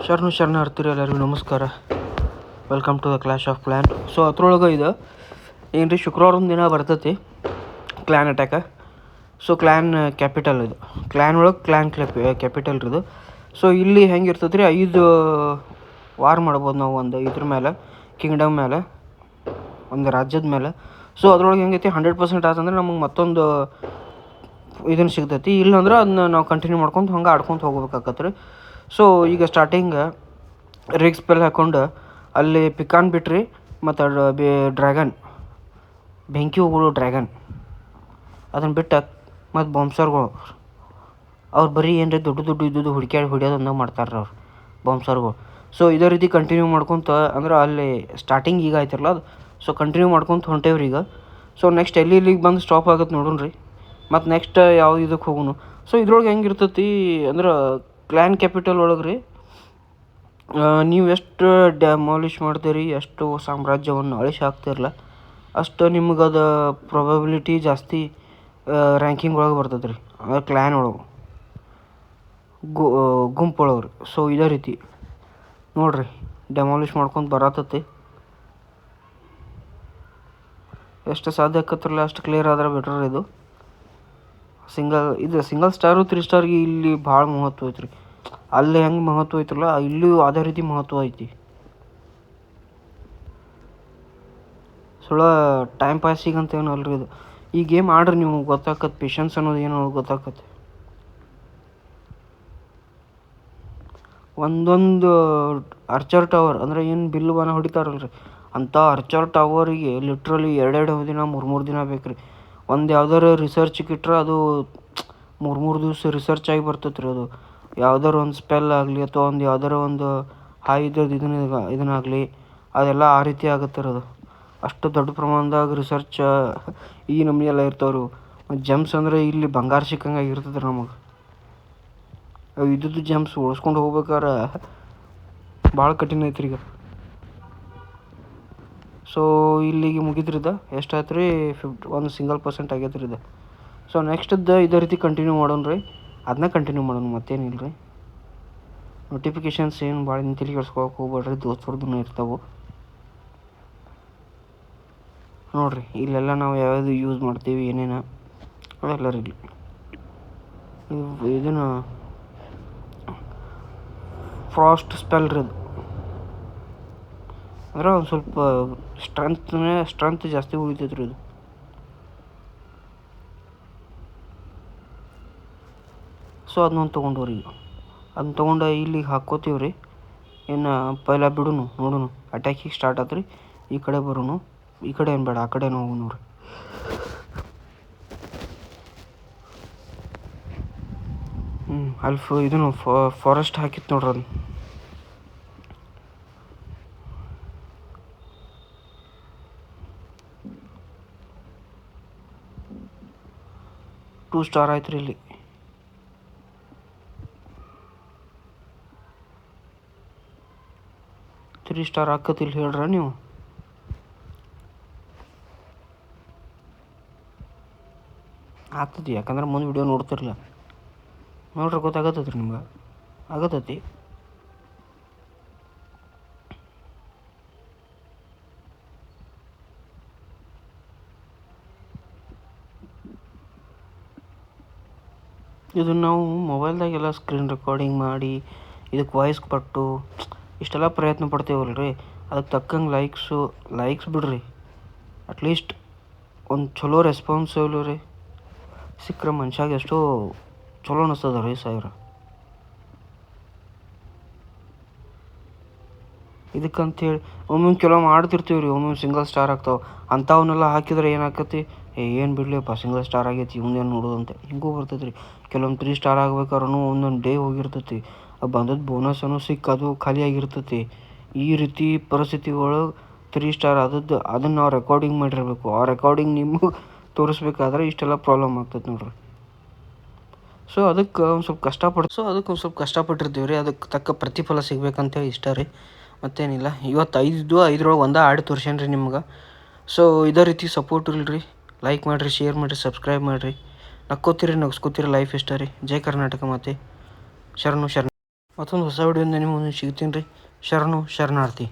ಶರಣಾರ್ಥಿರಿ ಎಲ್ಲರಿಗೂ ನಮಸ್ಕಾರ. Welcome to the clash of clan. So ಅದ್ರೊಳಗೆ ಇದು ಏನು ರೀ, ಶುಕ್ರವಾರ ಒಂದು ದಿನ ಬರ್ತೈತಿ ಕ್ಲ್ಯಾನ್ ಅಟ್ಯಾಕ. ಸೊ ಕ್ಲ್ಯಾನ್ ಕ್ಯಾಪಿಟಲ್ ಇದು, ಕ್ಲ್ಯಾನ್ ಒಳಗೆ ಕ್ಲ್ಯಾನ್ ಕ್ಯಾಪಿಟಲ್ ಇದು. ಸೊ ಇಲ್ಲಿ ಹೆಂಗೆ ಇರ್ತೈತೆ ರೀ, 5 ವಾರ್ ಮಾಡ್ಬೋದು ನಾವು ಒಂದು ಇದ್ರ ಮೇಲೆ, ಕಿಂಗ್ಡಮ್ ಮೇಲೆ, ಒಂದು ರಾಜ್ಯದ ಮೇಲೆ. ಸೊ ಅದ್ರೊಳಗೆ ಹೆಂಗೈತಿ 100% ಆತಂದ್ರೆ ನಮಗೆ ಮತ್ತೊಂದು ಇದನ್ನು ಸಿಗ್ತೈತಿ. ಇಲ್ಲಾಂದ್ರೆ ಅದನ್ನ ನಾವು ಕಂಟಿನ್ಯೂ ಮಾಡ್ಕೊಂಡು ಹಂಗೆ ಆಡ್ಕೊತ ಹೋಗ್ಬೇಕಾಗತ್ತೆ ರೀ. ಸೊ ಈಗ ಸ್ಟಾರ್ಟಿಂಗ್ ರಿಗ್ ಸ್ಪೆಲ್ ಹಾಕ್ಕೊಂಡು ಅಲ್ಲಿ ಪಿಕಾನ್ ಬಿಟ್ರಿ, ಮತ್ತು ಡ್ರ್ಯಾಗನ್ ಬೆಂಕಿ ಹೋಗಳು ಡ್ರ್ಯಾಗನ್ ಅದನ್ನು ಬಿಟ್ಟು ಮತ್ತು ಬಾಂಬ್ಸರ್ಗಳು ಅವ್ರು ಬರೀ ಏನ್ರಿ ದೊಡ್ಡ ಇದ್ದುದು ಹೊಡಿಯೋದನ್ನ ಮಾಡ್ತಾರೆ ಅವ್ರು ಬಾಂಬ್ಸರ್ಗಳು. ಸೊ ಇದೇ ರೀತಿ ಕಂಟಿನ್ಯೂ ಮಾಡ್ಕೊತ ಅಂದ್ರೆ ಅಲ್ಲಿ ಸ್ಟಾರ್ಟಿಂಗ್ ಈಗ ಆಯ್ತಿರಲ್ಲ ಅದು. ಸೊ ಕಂಟಿನ್ಯೂ ಮಾಡ್ಕೊತ ಹೊಂಟೇವ್ರಿ ಈಗ. ಸೊ ನೆಕ್ಸ್ಟ್ ಇಲ್ಲಿಗೆ ಬಂದು ಸ್ಟಾಪ್ ಆಗುತ್ತೆ ನೋಡೋಣ ರೀ. ಮತ್ತು ನೆಕ್ಸ್ಟ್ ಯಾವ ಇದಕ್ಕೆ ಹೋಗೋಣ. ಸೊ ಇದ್ರೊಳಗೆ ಹೆಂಗೆ ಇರ್ತೈತಿ ಅಂದ್ರೆ, ಕ್ಲ್ಯಾನ್ ಕ್ಯಾಪಿಟಲ್ ಒಳಗೆ ರೀ ನೀವು ಎಷ್ಟು ಡೆಮಾಲಿಷ್ ಮಾಡ್ತೀರಿ, ಎಷ್ಟು ಸಾಮ್ರಾಜ್ಯವನ್ನು ಅಳಿಸಿ ಹಾಕ್ತಿರಲ್ಲ, ಅಷ್ಟು ನಿಮ್ಗೆ ಅದು ಪ್ರೊಬಬಿಲಿಟಿ ಜಾಸ್ತಿ ರ್ಯಾಂಕಿಂಗ್ ಒಳಗೆ ಬರ್ತೈತೆ ರೀ. ಅಂದರೆ ಕ್ಲ್ಯಾನ್ ಒಳಗೆ ಗುಂಪೊಳಗೆ ರೀ. ಸೊ ಇದೇ ರೀತಿ ನೋಡಿರಿ, ಡೆಮಾಲಿಷ್ ಮಾಡ್ಕೊಂಡು ಬರತ್ತೈತಿ. ಎಷ್ಟು ಸಾಧ್ಯ ಆಕತ್ತಿರಲ್ಲ ಅಷ್ಟು ಕ್ಲಿಯರ್ ಆದ್ರೆ ಬೆಟರ್. ಇದು ಸಿಂಗಲ್ ಸ್ಟಾರು 3 ಸ್ಟಾರ್ಗೆ ಇಲ್ಲಿ ಭಾಳ ಮಹತ್ವ ಐತ್ರಿ. ಅಲ್ಲಿ ಹೆಂಗೆ ಮಹತ್ವ ಐತ್ರಲ್ಲ, ಇಲ್ಲೂ ಅದೇ ರೀತಿ ಮಹತ್ವ ಐತಿ. ಟೈಮ್ ಪಾಸಿಗೆ ಅಂತ ಏನು ಅಲ್ರಿ ಇದು. ಈ ಗೇಮ್ ಆಡ್ರಿ, ನೀವು ಗೊತ್ತಾಕತ್ತೆ ಪೇಷನ್ಸ್ ಅನ್ನೋದು ಏನೋ ಗೊತ್ತಾಕತ್ತೆ. ಒಂದೊಂದು ಆರ್ಚರ್ ಟವರ್ ಅಂದರೆ ಏನು ಬಿಲ್ಲು ಬಾಣ ಹೊಡಿತಾರಲ್ರಿ, ಅಂಥ ಆರ್ಚರ್ ಟವರಿಗೆ ಲಿಟ್ರಲಿ 2 ದಿನ 3 ದಿನ ಬೇಕು ರೀ. ಒಂದು ಯಾವ್ದಾರು ರಿಸರ್ಚಿಗೆ ಇಟ್ರೆ ಅದು 3 ದಿವಸ ರಿಸರ್ಚ್ ಆಗಿ ಬರ್ತೈತೆ ರೀ. ಅದು ಯಾವ್ದಾರು ಒಂದು ಸ್ಪೆಲ್ ಆಗಲಿ ಅಥವಾ ಒಂದು ಯಾವ್ದಾರು ಒಂದು ಇದ್ರದ್ದು ಇದನ್ನಾಗಲಿ, ಅದೆಲ್ಲ ಆ ರೀತಿ ಆಗುತ್ತೆ ರೀ. ಅದು ಅಷ್ಟು ದೊಡ್ಡ ಪ್ರಮಾಣದಾಗ ರಿಸರ್ಚ್ ಈ ನಮೂನೆ ಎಲ್ಲ ಇರ್ತಾವ್ರಿ. ಜೆಮ್ಸ್ ಅಂದರೆ ಇಲ್ಲಿ ಬಂಗಾರ ಸಿಕ್ಕಂಗೆ ಇರ್ತದೆ ರೀ ನಮಗೆ. ಇದ್ದದ್ದು ಜೆಮ್ಸ್ ಉಳಿಸ್ಕೊಂಡು ಹೋಗ್ಬೇಕಾರೆ ಭಾಳ ಕಠಿಣ ಐತ್ರಿ ಈಗ. ಸೊ ಇಲ್ಲಿಗೆ ಮುಗಿದ್ರಿದ ಎಷ್ಟಾಯ್ತು ರೀ, 1 ಸಿಂಗಲ್ % ಆಗೈತೆ ರೀ ಇದು. ಸೊ ನೆಕ್ಸ್ಟ್ದು ಇದೇ ರೀತಿ ಕಂಟಿನ್ಯೂ ಮಾಡೋಣ ರೀ. ಅದನ್ನ ಕಂಟಿನ್ಯೂ ಮಾಡೋಣ, ಮತ್ತೇನಿಲ್ಲ ರೀ. ನೋಟಿಫಿಕೇಷನ್ಸ್ ಏನು ಭಾಳ ತಲೆ ಕೆಡ್ಸ್ಕೊಳಕ್ಕೆ ಹೋಗ್ಬೇಡ್ರಿ, ದೋಸ್ತರದ್ದು ಇರ್ತಾವೆ ನೋಡಿರಿ. ಇಲ್ಲೆಲ್ಲ ನಾವು ಯಾವ್ಯಾವುದು ಯೂಸ್ ಮಾಡ್ತೀವಿ ಏನೇನು ಅದೆಲ್ಲ ರೀ. ಇದನ್ನು ಫ್ರಾಸ್ಟ್ ಸ್ಪೆಲ್ ರೀ. ಅದು ಅಂದ್ರೆ ಒಂದು ಸ್ವಲ್ಪ ಸ್ಟ್ರೆಂತ್ ಜಾಸ್ತಿ ಉಳಿತೈತೆ ರೀ ಇದು. ಸೊ ಅದನ್ನೊಂದು ತೊಗೊಂಡವ್ರಿ. ಈಗ ಅದನ್ನ ತೊಗೊಂಡು ಇಲ್ಲಿಗೆ ಹಾಕ್ಕೋತೀವಿ ರೀ. ಇನ್ನು ಪೈಲ ಬಿಡೋನು ನೋಡೋಣ. ಅಟ್ಯಾಕಿಗೆ ಸ್ಟಾರ್ಟ್ ಆತ್ರಿ. ಈ ಕಡೆ ಬರೋನು, ಈ ಕಡೆ ಏನು ಬೇಡ, ಆ ಕಡೆ ಹೋಗೋನು ರೀ. ಅಲ್ಲಿ ಇದನ್ನು ಫಾರೆಸ್ಟ್ ಹಾಕಿತ್ತು ನೋಡ್ರಿ. ಅದು 2 ಸ್ಟಾರ್ ಆಯ್ತು ರೀ. ಇಲ್ಲಿ 3 ಸ್ಟಾರ್ ಹಾಕತ್ತಿಲ್ಲ ಹೇಳ್ರ ನೀವು. ಆಗ್ತೈತಿ, ಯಾಕಂದ್ರೆ ಮುಂದೆ ವಿಡಿಯೋ ನೋಡ್ತಿರಲ್ಲ ನೋಡ್ರಿ, ಗೊತ್ತಾಗತ್ತೈತಿ ರೀ ನಿಮ್ಗೆ. ಆಗತ್ತೈತಿ. ಇದನ್ನು ನಾವು ಮೊಬೈಲ್ದಾಗೆಲ್ಲ ಸ್ಕ್ರೀನ್ ರೆಕಾರ್ಡಿಂಗ್ ಮಾಡಿ ಇದಕ್ಕೆ ವಾಯ್ಸ್ ಕೊಟ್ಟು ಇಷ್ಟೆಲ್ಲ ಪ್ರಯತ್ನ ಪಡ್ತೇವಲ್ರಿ. ಅದಕ್ಕೆ ತಕ್ಕಂಗೆ ಲೈಕ್ಸ್ ಬಿಡ್ರಿ. ಅಟ್ಲೀಸ್ಟ್ ಒಂದು ಚಲೋ ರೆಸ್ಪಾನ್ಸಿವ್ ರೀ ಸಿಕ್ಕರೆ ಮನುಷ್ಯಾಗೆ ಎಷ್ಟೋ ಚಲೋ ಅನಿಸ್ತದ ರೀ. ಇದಕ್ಕಂತೇಳಿ ಒಮ್ಮೊಮ್ಮೆ ಕೆಲವು ಮಾಡ್ತಿರ್ತೀವಿ ರೀ, ಒಮ್ಮೊಮ್ಮೆ ಸಿಂಗಲ್ ಸ್ಟಾರ್ ಆಗ್ತಾವೆ. ಅಂಥವನ್ನೆಲ್ಲ ಹಾಕಿದ್ರೆ ಏನಾಕತಿ, ಏನು ಬಿಡಲಿಪ್ಪ ಸಿಂಗಲ್ ಸ್ಟಾರ್ ಆಗೈತಿ ಇವಂದೇನು ನೋಡೋದಂತೆ ಹಿಂಗೂ ಬರ್ತೈತೆ ರೀ. ಕೆಲವೊಂದು 3 ಸ್ಟಾರ್ ಆಗ್ಬೇಕಾದ್ರೂ ಒಂದೊಂದು ಡೇ ಹೋಗಿರ್ತೈತಿ. ಬಂದದ್ದು ಬೋನಸನ್ನು ಅದು ಖಾಲಿ ಆಗಿರ್ತೈತಿ. ಈ ರೀತಿ ಪರಿಸ್ಥಿತಿಗಳು 3 ಸ್ಟಾರ್ ಅದನ್ನು ನಾವು ರೆಕಾರ್ಡಿಂಗ್ ಮಾಡಿರಬೇಕು. ಆ ರೆಕಾರ್ಡಿಂಗ್ ನಿಮಗೆ ತೋರಿಸ್ಬೇಕಾದ್ರೆ ಇಷ್ಟೆಲ್ಲ ಪ್ರಾಬ್ಲಮ್ ಆಗ್ತೈತೆ ನೋಡ್ರಿ. ಸೊ ಅದಕ್ಕೆ ಒಂದು ಸ್ವಲ್ಪ ಕಷ್ಟಪಟ್ಟಿರ್ತೀವಿ ರೀ. ಅದಕ್ಕೆ ತಕ್ಕ ಪ್ರತಿಫಲ ಸಿಗ್ಬೇಕಂತೇಳಿ ಇಷ್ಟ ರೀ, ಮತ್ತೇನಿಲ್ಲ. ಇವತ್ತು 5ರೊಳಗೆ ಒಂದೇ ಆಡಿ ತೋರ್ಸೇನಿ ರೀ ನಿಮ್ಗೆ. ಸೊ ಇದೇ ರೀತಿ ಸಪೋರ್ಟ್ ಇರಲಿ. ಲೈಕ್ ಮಾಡಿರಿ, ಶೇರ್ ಮಾಡಿರಿ, ಸಬ್ಸ್ಕ್ರೈಬ್ ಮಾಡಿರಿ. ನಕ್ಕೋತೀರಿ ನಗ್ಸ್ಕೋತೀರಿ, ಲೈಫ್ ಇಷ್ಟ ರೀ. ಜೈ ಕರ್ನಾಟಕ ಮಾತೆ. ಶರಣು. ಮತ್ತೊಂದು ಹೊಸ ವಿಡಿಯೋದಿಂದ ನಿಮ್ಮ ಮುಂದೆ ಸಿಗ್ತೀನಿ ರೀ. ಶರಣು ಶರಣಾರ್ಥಿ.